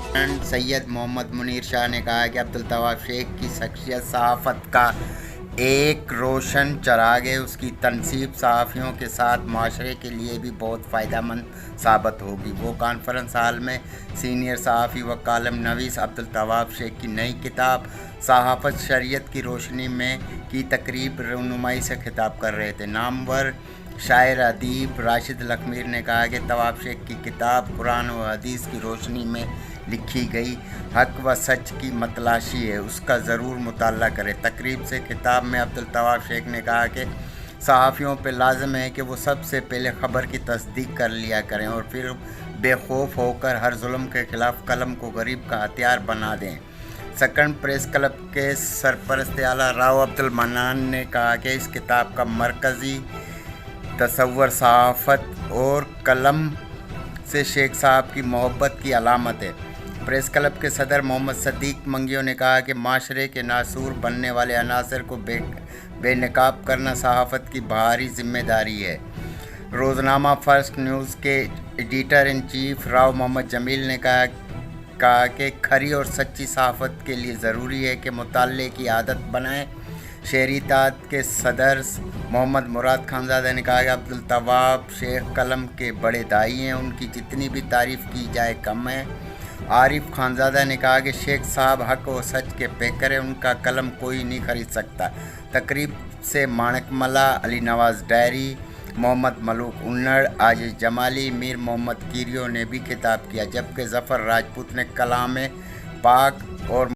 सैयद मोहम्मद मुनीर शाह ने कहा कि अब्दुल तवाब शेख की शख्सियत सहाफ़त का एक रोशन चिराग है। उसकी तनसीब सहाफ़ियों के साथ माशरे के लिए भी बहुत फ़ायदेमंद साबित होगी। वो कॉन्फ्रेंस हॉल में सीनियर सहाफ़ी व कालम नवीस अब्दुल तवाब शेख की नई किताब सहाफ़त शरीयत की रोशनी में की तकरीब रहनुमाई से खिताब कर रहे थे। नामवर शायर अदीब राशिद लखमीर ने कहा कि तवाब शेख की किताब कुरान व हदीस की रोशनी में लिखी गई हक व सच की मतलाशी है, उसका ज़रूर मुताला करें। तकरीब से खिताब में अब्दुल तवाब शेख ने कहा कि सहाफ़ियों पर लाजम है कि वो सबसे पहले ख़बर की तस्दीक कर लिया करें और फिर बेखौफ होकर हर जुल्म के ख़िलाफ़ कलम को गरीब का हथियार बना दें। सेकंड प्रेस क्लब के सरपरस्त आला राव अब्दुल मन्नान ने कहा कि इस किताब का मरकज़ी तसव्वुर सहाफ़त और कलम से शेख साहब की मोहब्बत की अलामत है। प्रेस क्लब के सदर मोहम्मद सदीक मंगियों ने कहा कि माशरे के नासूर बनने वाले अनासर को बेनकाब करना सहाफ़त की भारी जिम्मेदारी है। रोज़नामा फर्स्ट न्यूज़ के editor in chief Rao Mohammad Jamil ने कहा कि खरी और सच्ची सहाफ़त के लिए ज़रूरी है कि मुताले की आदत बनाएं। शहरी इत्तेहाद के सदर मोहम्मद मुराद खानज़ादा ने कहा कि अब्दुल तवाब शेख कलम के बड़े दाई हैं, उनकी जितनी भी तारीफ़ की जाए कम है। आरिफ खानज़ादा ने कहा कि शेख साहब हक व सच के पैकर हैं, उनका कलम कोई नहीं खरीद सकता। तकरीब से माणकमला, अली नवाज़ डायरी, मोहम्मद मलूक उन्नड़, आजिज़ जमाली, मीर मोहम्मद कीरियो ने भी खिताब किया, जबकि ज़फ़र राजपूत ने कलाम पाक और